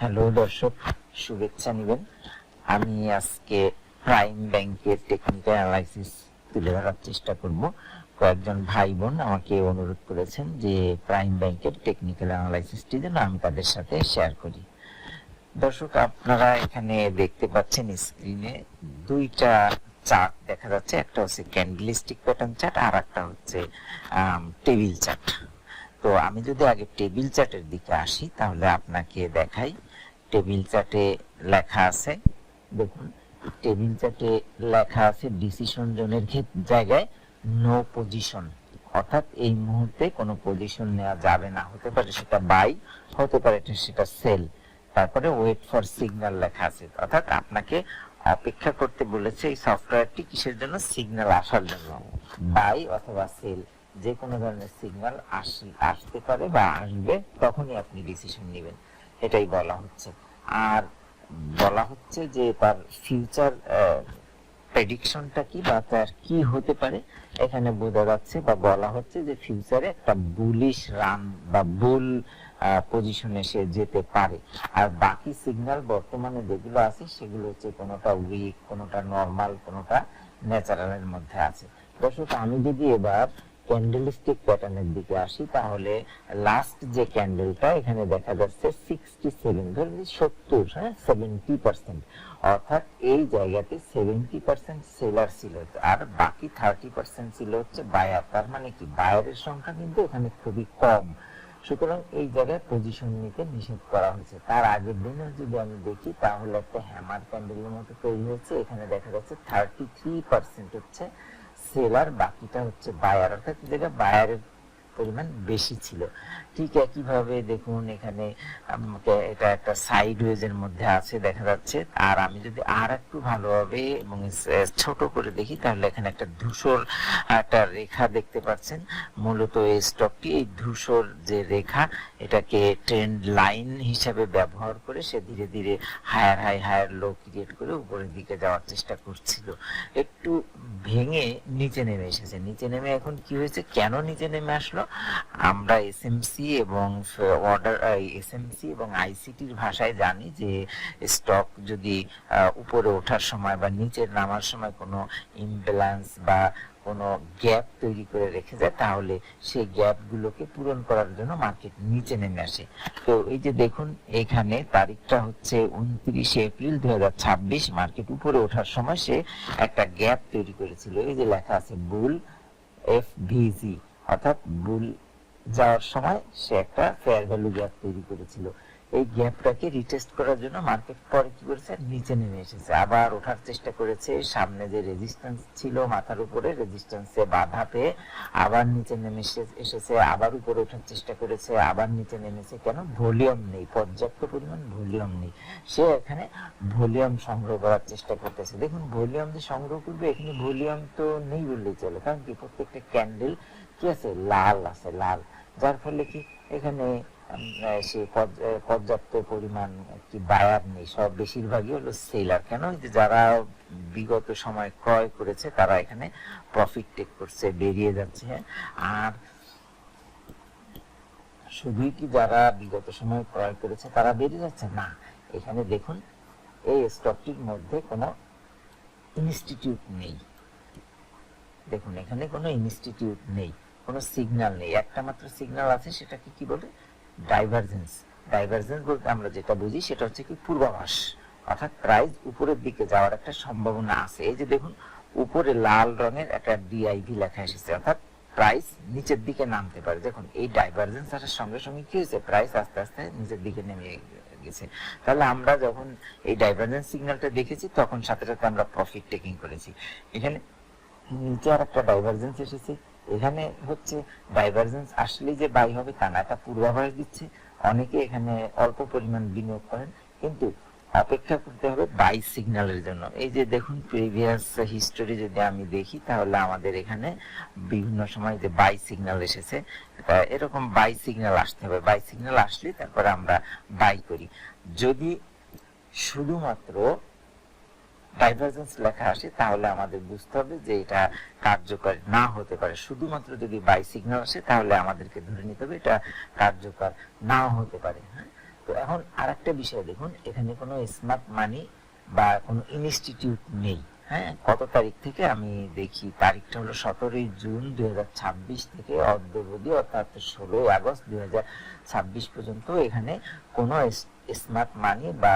Hello দর্শক, শুভেচ্ছা নেবেন। আমি আজকে প্রাইম ব্যাংকের টেকনিক্যাল অ্যানালাইসিস তুলে ধরার চেষ্টা করব। কয়েকজন ভাই বোন আমাকে অনুরোধ করেছেন যে প্রাইম ব্যাংকের টেকনিক্যাল অ্যানালাইসিসটি যেন আমি তাদের সাথে শেয়ার করি। দর্শক, আপনারা এখানে দেখতে পাচ্ছেন স্ক্রিনে দুইটা চার্ট দেখা যাচ্ছে। একটা হচ্ছে ক্যান্ডেলস্টিক প্যাটার্ন চার্ট, আর একটা হচ্ছে টেবিল চার্ট। তো আমি যদি আগে টেবিল চার্টের দিকে আসি তাহলে আপনাকে দেখাই। টেবিল চার্টে লেখা আছে, দেখুন টেবিল চার্টে লেখা আছে ডিসিশন জোনের জায়গায় নো পজিশন, অর্থাৎ এই মুহূর্তে কোনো পজিশন নেওয়া যাবে না। হতে পারে সেটা বাই, হতে পারে সেটা সেল। তারপরে ওয়েট ফর সিগন্যাল লেখা আছে, অর্থাৎ আপনাকে অপেক্ষা করতে বলেছে এই সফটওয়্যারটি কিসের জন্য? সিগন্যাল আসার জন্য। বাই অথবা সেল যে কোনো ধরনের সিগন্যাল আসতে পারে বা আসবে, তখনই আপনি ডিসিশন নেবেন, এটাই বলা হচ্ছে। আর বলা হচ্ছে যে তার ফিউচার প্রেডিকশনটা কি বা তার কি হতে পারে এখানে বোঝা যাচ্ছে বা বলা হচ্ছে যে ফিউচারে একটা বুলিশ রান বা বুল পজিশনে সে যেতে পারে। আর বাকি সিগন্যাল বর্তমানে যেগুলো আছে সেগুলো হচ্ছে কোনোটা উইক, কোনোটা নরমাল, কোনোটা ন্যাচারালের মধ্যে আছে। দর্শক, আমি যদি এবার ক্যান্ডেলস্টিক প্যাটার্নের দিকে আসি তাহলে লাস্ট যে ক্যান্ডেলটা এখানে দেখা যাচ্ছে 67, ধরুন 70, হ্যাঁ 70%, অর্থাৎ এই জায়গাতে 70% সেলার ছিল আর বাকি 30% ছিল হচ্ছে বায়ার। তার মানে কি, বায়ারের সংখ্যা কিন্তু এখানে খুবই কম। সুতরাং এই জায়গায় পজিশন নিতে নিষেধ করা হয়েছে। তার আগের দিনে যদি আমি দেখি তাহলে একটা হ্যামার ক্যান্ডেলের মতো তৈরি হচ্ছে। এখানে দেখা যাচ্ছে 33% হচ্ছে সেলার, বাকিটা হচ্ছে বায়ার, অর্থাৎ যেটা বায়ারের পরিমাণ বেশি ছিল। ঠিক একইভাবে দেখুন এখানে এটা একটা সাইডওয়েজ এর মধ্যে আছে দেখা যাচ্ছে। আর আমি যদি আর একটু ভালোভাবে এবং ছোট করে দেখি তাহলে এখানে একটা ধূসর একটা রেখা দেখতে পাচ্ছেন। মূলত এই স্টকটি এই ধূসর যে রেখা, এটাকে ট্রেন্ড লাইন হিসাবে ব্যবহার করে সে ধীরে ধীরে higher high higher low create করে উপরের দিকে যাওয়ার চেষ্টা করছিল। একটু ভেঙে নিচে নেমে এসেছে। নিচে নেমে এখন কি হয়েছে, কেন নিচে নেমে আসলো? আমরা এসএমসি এবং আইসিটির ভাষায় জানি যে স্টক যদি উপরে ওঠার সময় বা নিচে নামার সময় কোনো ইমব্যালেন্স বা কোনো গ্যাপ তৈরি করে রেখে যায় তাহলে সেই গ্যাপগুলোকে পূরণ করার জন্য মার্কেট নিচে নেমে আসে। তো এই যে দেখুন এখানে তারিখটা হচ্ছে 29 এপ্রিল 2026, মার্কেট উপরে ওঠার সময় সে একটা গ্যাপ তৈরি করেছিল। এই যে লেখা আছে বুল এফভিজি, অর্থাৎ বুল যাওয়ার সময় সে একটা ফেয়ার ভ্যালু গ্যাপ তৈরি করেছিল। এই গ্যাপটাকে রিটেস্ট করার জন্য মার্কেট পরে কি করেছে, নিচে নেমে এসেছে, আবার ওঠার চেষ্টা করেছে। সামনে যে রেজিস্ট্যান্স ছিল মাথার উপরে, রেজিস্ট্যান্সে বাধা পেয়ে আবার নিচে নেমে এসেছে, আবার উপরে ওঠার চেষ্টা করেছে, আবার নিচে নেমেছে। কেন? ভলিউম নেই, পর্যাপ্ত পরিমাণ ভলিউম নেই। সে এখানে ভলিউম সংগ্রহ করার চেষ্টা করতেছে। দেখুন ভলিউম যে সংগ্রহ করবে, এখানে ভলিউম তো নেই বললেই চলে, কারণ কি প্রত্যেকটা ক্যান্ডেল কি আছে, লাল আছে, লাল। যার ফলে কি এখানে সে পর্যাপ্ত পরিমাণ কি বায়ার নেই, সব বেশিরভাগই হলো সেলার। কেন? যে যারা বিগত সময় ক্রয় করেছে তারা এখানে প্রফিট টেক করছে, বেরিয়ে যাচ্ছে। আর শুধুই কি যারা বিগত সময় ক্রয় করেছে তারা বেরিয়ে যাচ্ছে না, এখানে দেখুন এই স্টকটির মধ্যে কোনো ইনস্টিটিউট নেই। দেখুন এখানে কোনো ইনস্টিটিউট নেই, কোনো সিগন্যাল নেই। একটা মাত্র সিগন্যাল আছে, সেটাকে কি বলে? ডাইভারজেন্স। ডাইভারজেন্স বলতে আমরা যেটা বুঝি সেটা হচ্ছে কি, পূর্বাভাস, অর্থাৎ প্রাইস উপরের দিকে যাওয়ার একটা সম্ভাবনা আছে। এই যে দেখুন উপরে লাল রঙের একটা ডিআইভি লেখা এসেছে, অর্থাৎ প্রাইস নিচের দিকে নামতে পারে। দেখুন এই ডাইভারজেন্স আসার সঙ্গে সঙ্গে কি হয়েছে, প্রাইস আস্তে আস্তে নিচের দিকে নেমে গেছে। তাহলে আমরা যখন এই ডাইভারজেন্স সিগন্যালটা দেখেছি তখন সাথে সাথে আমরা প্রফিট টেকিং করেছি। এখানে নিচে আর একটা ডাইভারজেন্স এসেছে, এখানে হচ্ছে ডাইভারজেন্স আসলে যে বাই হবে তা না, এটা পূর্বাভাস দিচ্ছে। অনেকে এখানে অল্প পরিমাণ বিনিয়োগ করেন, কিন্তু অপেক্ষা করতে হবে বাই সিগন্যালের জন্য। এই যে দেখুন প্রিভিয়াস হিস্টোরি যদি আমি দেখি তাহলে আমাদের এখানে বিভিন্ন সময় যে বাই সিগন্যাল এসেছে, এরকম বাই সিগন্যাল আসতে হবে। বাই সিগন্যাল আসলে তারপরে আমরা বাই করি। যদি শুধুমাত্র ডাইভারজেন্স লেখা আসে তাহলে আমাদের বুঝতে হবে যে এটা কার্যকর না হতে পারে। শুধুমাত্র যদি বাই সিগন্যাল আসে তাহলে আমাদেরকে ধরে নিতে হবে এটা কার্যকর নাও হতে পারে। তো এখন আরেকটা বিষয় দেখুন, এখানে কোনো স্মার্ট মানি বা কোনো ইনস্টিটিউট নেই। হ্যাঁ, কত তারিখ থেকে আমি দেখি, তারিখটা হলো 17ই জুন 2026 থেকে অদ্যাবধি অর্থাৎ 16ই আগস্ট 2026 পর্যন্ত এখানে কোনো স্মার্ট মানি বা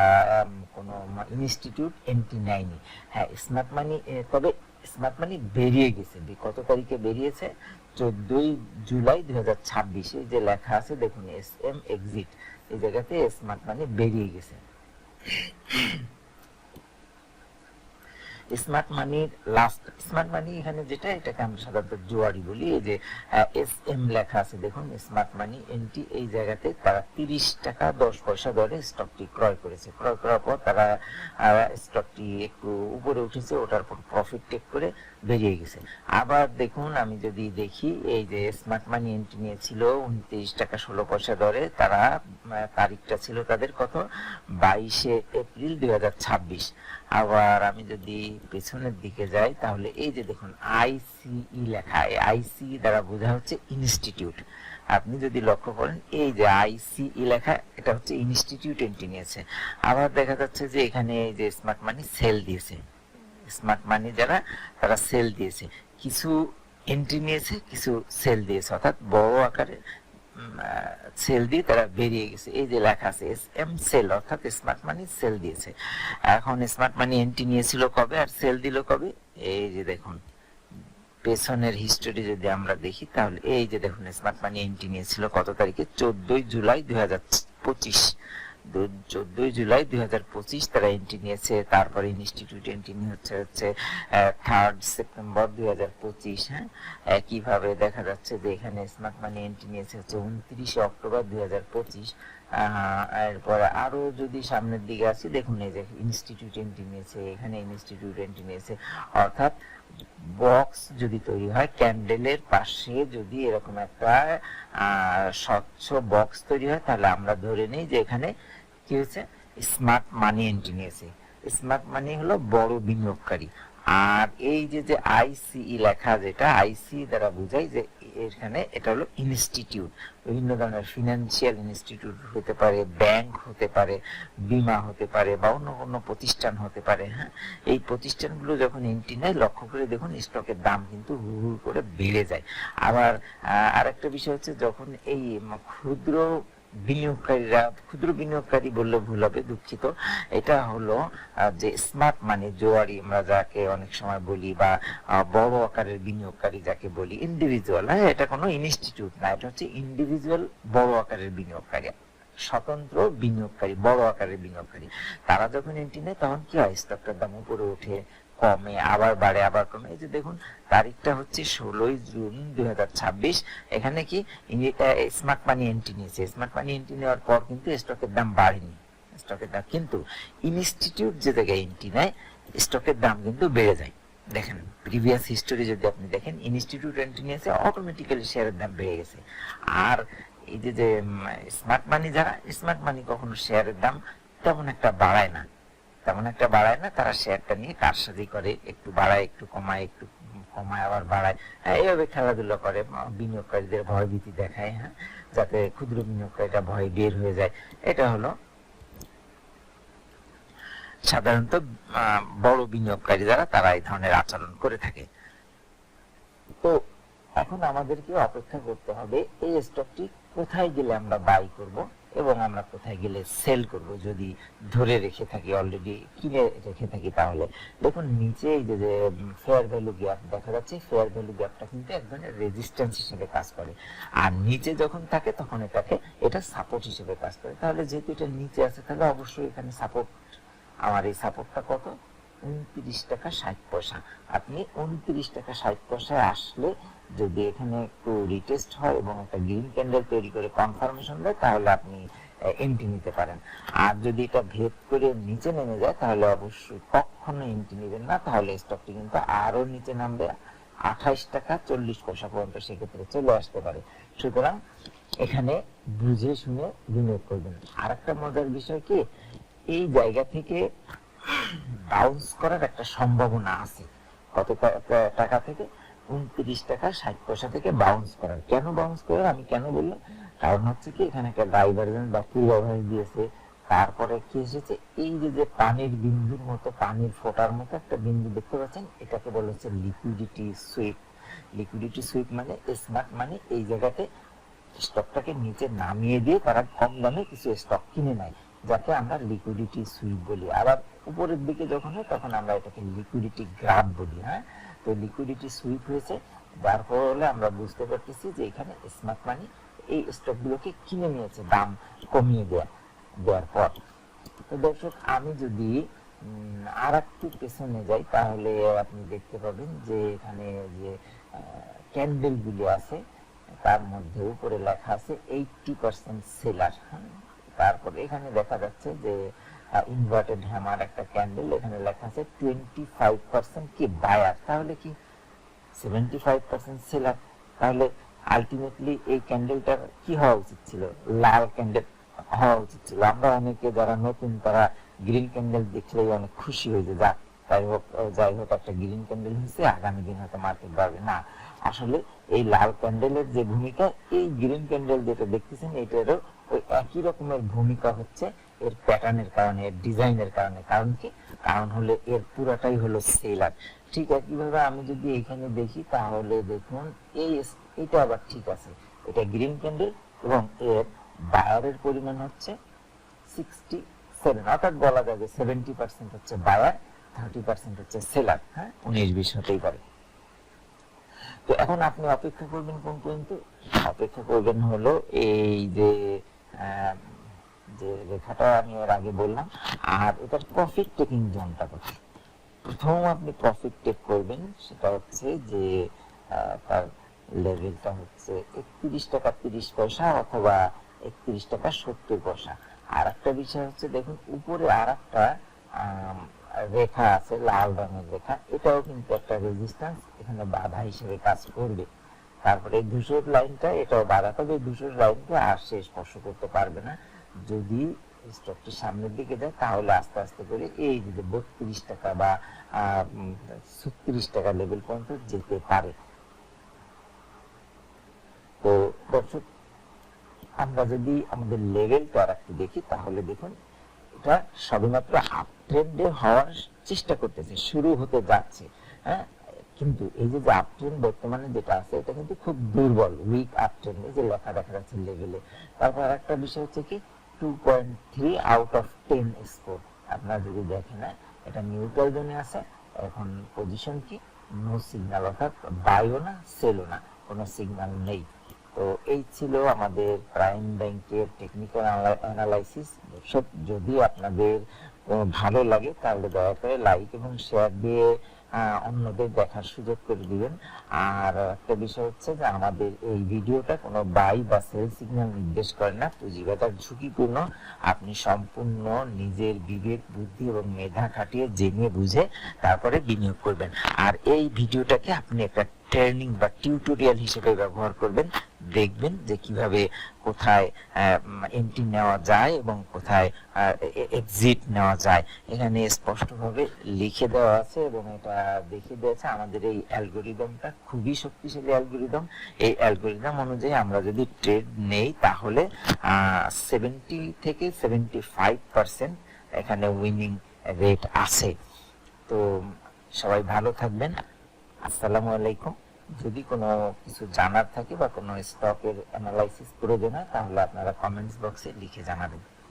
কোনো ইনস্টিটিউট এন্ট্রি নেয়নি। হ্যাঁ, স্মার্ট মানি, তবে স্মার্ট মানি বেরিয়ে গেছে। কত তারিখে বেরিয়েছে? 14ই জুলাই 2026। এই যে লেখা আছে দেখুন, SM এক্সিট, এই জায়গাতে স্মার্ট মানি বেরিয়ে গেছে। স্মার্ট মানির লাস্ট স্মার্ট মানি এখানে যেটা, এটাকে আমরা সাধারণত জোয়ারি বলি। এই যে SM লেখা আছে দেখুন, স্মার্ট মানি এন্ট্রি, এই জায়গাতে তারা 30 টাকা 10 পয়সা দরে স্টকটি ক্রয় করেছে। ক্রয় করার পর তারা স্টকটি একটু উপরে উঠেছে, ওটার পর প্রফিট টেক করে বেরিয়ে গেছে। আবার দেখুন, আমি যদি দেখি, এই যে স্মার্ট মানি এন্ট্রি নিয়েছিল 29 টাকা 16 পয়সা দরে, তারা তারিখটা ছিল তাদের কত, 22শে এপ্রিল 2026। আবার আমি যদি পেছনের দিকে যাই, তাহলে এই যে দেখুন ICE লেখা, ICE দ্বারা বোঝা হচ্ছে ইনস্টিটিউট। আপনি যদি লক্ষ্য করেন, এই যে ICE লেখা, এটা হচ্ছে ইনস্টিটিউট এন্ট্রি নিয়েছে। আবার দেখা যাচ্ছে যে এখানে এই যে স্মার্ট মানি সেল দিয়েছে, স্মার্ট মানি যারা, তারা সেল দিয়েছে, কিছু এন্ট্রি নিয়েছে, কিছু সেল দিয়েছে, অর্থাৎ বড় আকারে সেল দিয়ে তারা বেরিয়ে গেছে। এই যে লেখা আছে SM সেল, অর্থাৎ স্মার্ট মানি সেল দিয়েছে। এখন স্মার্ট মানি এন্ট্রি নিয়েছিল কবে আর সেল দিল কবে? এই যে দেখুন, পেছনের হিস্টোরি যদি আমরা দেখি, তাহলে এই যে দেখুন, স্মার্ট মানি এন্ট্রি নিয়েছিল কত তারিখে? 14ই জুলাই 2025। 14ই জুলাই 2025 তারা এন্ট্রি নিয়েছে। তারপরে ইনস্টিটিউট এন্ট্রি হচ্ছে 3rd সেপ্টেম্বর 2025। হ্যাঁ, একইভাবে দেখা যাচ্ছে যে এখানে স্মার্ট মানি এন্ট্রি নিয়েছে হচ্ছে 29শে অক্টোবর 2025। এরপরে আরো যদি সামনের দিকে আসি, দেখুন এই যে ইনস্টিটিউট এন্ট্রি নিয়েছে, এখানে ইনস্টিটিউট এন্ট্রি নিয়েছে। অর্থাৎ বক্স যদি তৈরি হয়, ক্যান্ডেলের পাশে যদি এরকম একটা স্বচ্ছ বক্স তৈরি হয়, তাহলে আমরা ধরে নিই যে এখানে কি হয়েছে, স্মার্ট মানি এন্ট্রি নিয়েছে। স্মার্ট মানি হলো বড় বিনিয়োগকারী। আর এই যে যে ICE লেখা, যেটা ICE দ্বারা বোঝায় যে এখানে এটা হলো ইনস্টিটিউট, বিভিন্ন ধরনের ফিনান্সিয়াল ইনস্টিটিউট হতে পারে, ব্যাংক হতে পারে, বীমা হতে পারে, বা অন্য অন্য প্রতিষ্ঠান হতে পারে। হ্যাঁ, এই প্রতিষ্ঠানগুলো যখন এন্ট্রি নেয়, লক্ষ্য করে দেখুন স্টকের দাম কিন্তু হু হু করে বেড়ে যায়। আবার আরেকটা বিষয় হচ্ছে, যখন এই ক্ষুদ্র বিনিয়োগকারীরা, ক্ষুদ্র বিনিয়োগকারী বললে ভুল হবে, দুঃখিত, এটা হলো যে স্মার্ট মানি জোয়ারি আমরা যাকে অনেক সময় বলি, বা বড় আকারের বিনিয়োগকারী যাকে বলি, ইন্ডিভিজুয়াল। হ্যাঁ, এটা কোনো ইনস্টিটিউট না, এটা হচ্ছে ইন্ডিভিজুয়াল বড় আকারের বিনিয়োগকারী, স্বতন্ত্র বিনিয়োগকারী, বড় আকারের বিনিয়োগকারী। তারা যখন এন্ট্রি নেয়, তখন কি হয়, স্টকটার দাম উপরে ওঠে, কমে, আবার বাড়ে, আবার কমে। এই যে দেখুন, তারিখটা হচ্ছে 16ই জুন 2026। এখানে কি স্মার্ট মানি এন্ট্রি নিয়েছে। স্মার্ট মানি এন্ট্রি নেওয়ার পর কিন্তু স্টকের দাম বাড়েনি, স্টকের দাম কিন্তু ইনস্টিটিউট যে জায়গায় এন্ট্রি নেয়, স্টকের দাম কিন্তু বেড়ে যায়। দেখেন প্রিভিয়াস হিস্টোরি যদি আপনি দেখেন, ইনস্টিটিউট এন্ট্রি নিয়েছে, অটোমেটিক্যালি শেয়ারের দাম বেড়ে গেছে। আর এই যে যে স্মার্ট মানি যারা, স্মার্ট মানি কখনো শেয়ারের দাম তেমন একটা বাড়ায় না, তেমন একটা বাড়ায় না। তারা শেয়ারটা নিয়ে কারসাজি করে, একটু বাড়ায়, একটু কমায়, একটু কমায়, আবার বাড়ায়। এইভাবে খেলাধুলা করে, বিনিয়োগকারীদের ভয়ভীতি দেখায়, হ্যাঁ, যাতে ক্ষুদ্র বিনিয়োগকারীটা ভয় বের হয়ে যায়। এটা হলো সাধারণত বড় বিনিয়োগকারী যারা, তারা এই ধরনের আচরণ করে থাকে। তো এখন আমাদেরকে অপেক্ষা করতে হবে এই স্টকটি কোথায় গেলে আমরা বাই করব এবং আমরা কোথায় গেলে সেল করব, যদি ধরে রেখে থাকি, অলরেডি কিনে রেখে থাকি। তাহলে দেখুন নিচে এই যে ফেয়ার ভ্যালু গ্যাপ দেখা যাচ্ছে, ফেয়ার ভ্যালু গ্যাপটা কিন্তু এক ধরনের রেজিস্ট্যান্স হিসেবে কাজ করে। আর নিচে যখন থাকে, তখন এটা সাপোর্ট হিসেবে কাজ করে। তাহলে যেহেতু এটা নিচে আছে, তাহলে অবশ্যই এখানে সাপোর্ট, আমার এই সাপোর্টটা কত, 29 টাকা 60 পয়সা। আপনি 29 টাকা 60 পয়সায় আসলে যদি এখানে একটু রিটেস্ট হয় এবং একটা গ্রিন ক্যান্ডেল তৈরি করে কনফার্মেশন দেয়, তাহলে আপনি এন্ট্রি নিতে পারেন। আর যদি এটা ভেদ করে নিচে নেমে যায়, তাহলে অবশ্যই কখনো এন্ট্রি নেবেন না, তাহলে স্টকটি কিন্তু আরো নিচে নামবে, 28 টাকা 40 পয়সা পর্যন্ত সেক্ষেত্রে চলে আসতে পারে। সুতরাং এখানে বুঝে শুনে বিনিয়োগ করবেন। আর একটা মজার বিষয় কি, এই জায়গা থেকে বাউন্স করার একটা সম্ভাবনা আছে। কত টাকা থেকে? 29 টাকা 60 পয়সা থেকে বাউন্স করার। কেন বাউন্স করার, আমি কেন বললাম, কারণ হচ্ছে কি এখানে একটা ডাইভারজেন্স বা পূর্বাভাস দিয়েছে, তারপরে কি এসেছে এই যে পানির বিন্দুর মতো, পানির ফোঁটার মতো একটা বিন্দু দেখতে পাচ্ছেন, এটাকে বলা হচ্ছে লিকুইডিটি সুইপ। লিকুইডিটি সুইপ মানে স্মার্ট মানে এই জায়গাতে স্টকটাকে নিচে নামিয়ে দিয়ে তারা কম দামে কিছু স্টক কিনে নেয়, যাকে আমরা লিকুইডিটি সুইপ বলি। আবার উপরের দিকে যখন হয় তখন আমরা এটাকে লিকুইডিটি গ্রাব বলি। হ্যাঁ, তো লিকুইডিটি সুইপ হয়েছে, যার ফলে আমরা বুঝতে পারতেছি যে এখানে স্মার্ট মানি এই স্টকগুলোকে কিনে নিয়েছে দাম কমিয়ে দেওয়ার পর। তো দর্শক, আমি যদি আর একটু পেছনে যাই তাহলে আপনি দেখতে পাবেন যে এখানে যে ক্যান্ডেল গুলো আছে তার মধ্যে উপরে লেখা আছে 80% সেলার। তারপরে এখানে দেখা যাচ্ছে যে ইনভার্টেড হ্যামার একটা ক্যান্ডেল, এখানে লেখা আছে 25% কি বায়ার, তাহলে কি 75% সেলার। তাহলে আলটিমেটলি এই ক্যান্ডেলটার কি হওয়া উচিত ছিল? লাল ক্যান্ডেল হওয়া উচিত ছিল। আমরা অনেকে যারা নতুন তারা গ্রিন ক্যান্ডেল দেখলেই অনেক খুশি হয়ে যায়, যাক যাই হোক একটা গ্রিন ক্যান্ডেল হয়েছে, আগামী দিন হয়তো মার্কেট বাড়বে। না, আসলে এই লাল ক্যান্ডেলের যে ভূমিকা, এই গ্রিন ক্যান্ডেল যেটা দেখতেছেন এটারও ওই একই রকমের ভূমিকা হচ্ছে এর প্যাটার্নের কারণে, এর ডিজাইনের কারণে। কারণ কি? কারণ হলো এর পুরাটাই হলো সেলার। ঠিক একইভাবে আমি যদি এখানে দেখি তাহলে দেখুন এটা আবার ঠিক আছে, এটা গ্রিন ক্যান্ডেল এবং এর বায়ারের পরিমাণ হচ্ছে 67, অর্থাৎ বলা যায় যে 70% হচ্ছে বায়ার, 30% হচ্ছে সেলার। হ্যাঁ, 19-20 হতেই পারে। তো এখন আপনি অপেক্ষা করবেন কোন পর্যন্ত? অপেক্ষা করবেন হলো এই যে যে রেখাটা আমি এর আগে বললাম, আর এটার প্রফিট টেকিং জোনটা কোথায়। প্রথম আপনি প্রফিট টেক করবেন সেটা হচ্ছে যে তার লেভেলটা হচ্ছে 31 টাকা 30 পয়সা অথবা 31 টাকা 70 পয়সা। আর একটা বিষয় হচ্ছে দেখুন উপরে আর একটা রেখা আছে, লাল রঙের রেখা, এটাও কিন্তু একটা রেজিস্ট্যান্স, এখানে বাধা হিসেবে কাজ করবে। তারপরে ধূসর লাইনটা, এটাও বাধা, তবে ধূসর লাইনকে আর সে স্পর্শ করতে পারবে না। যদি স্টকটি সামনের দিকে যায় তাহলে আস্তে আস্তে করে এই যে 32 টাকা বা 36 টাকা লেভেল পর্যন্ত যেতে পারে। তো দর্শক, আমরা যদি আমাদের লেভেলটা আর একটু দেখি তাহলে দেখুন এটা সবেমাত্র আপ ট্রেন্ডে হওয়ার চেষ্টা করতেছে, শুরু হতে যাচ্ছে। হ্যাঁ, কিন্তু এই যে আপ ট্রেন্ড বর্তমানে যেটা আছে এটা কিন্তু খুব দুর্বল, উইক আপ ট্রেন্ড, এই যে লেখা দেখা যাচ্ছে লেভেলে। তারপর আরেকটা বিষয় হচ্ছে কি 2.3 আউট অফ 10 স্কোর। আপনারা যদি দেখেন এটা নিউট্রাল জোনে আছে, এখন পজিশন কি নো সিগন্যাল, অর্থাৎ বাইও না সেলও না, কোনো সিগন্যাল নেই। তো এই ছিল আমাদের প্রাইম ব্যাংকের টেকনিক্যাল অ্যানালাইসিস। দর্শক, যদি আপনাদের ভালো লাগে তাহলে দয়া করে লাইক এবং শেয়ার দিয়ে অন্যদের দেখার সুযোগ করে দিবেন। আর একটা বিষয় হচ্ছে যে আমাদের এই ভিডিওটা কোনো বাই বা সেল সিগন্যাল নির্দেশ করে না, পুঁজিবাজার ঝুঁকিপূর্ণ। আপনি সম্পূর্ণ নিজের বিবেক বুদ্ধি এবং মেধা খাটিয়ে জেনে বুঝে তারপরে বিনিয়োগ করবেন। আর এই ভিডিওটাকে আপনি একটা ট্রেনিং বা টিউটোরিয়াল হিসেবে ব্যবহার করবেন, দেখবেন যে কিভাবে কোথায় এন্ট্রি নেওয়া যায় এবং কোথায় এক্সিট নেওয়া যায়। এখানে স্পষ্টভাবে লিখে দেওয়া আছে এবং এটা দেখিয়ে দিয়েছে। আমাদের এই অ্যালগোরিদমটা খুবই শক্তিশালী অ্যালগোরিদম। এই অ্যালগোরিদম অনুযায়ী আমরা যদি ট্রেড নেই তাহলে 70 থেকে 75% এখানে উইনিং রেট আছে। তো সবাই ভালো থাকবেন, আসসালামু আলাইকুম। যদি কোনো কিছু জানার থাকে বা কোনো স্টকের অ্যানালাইসিস প্রয়োজন হয় তাহলে আপনারা কমেন্টস বক্সে লিখে জানাবেন।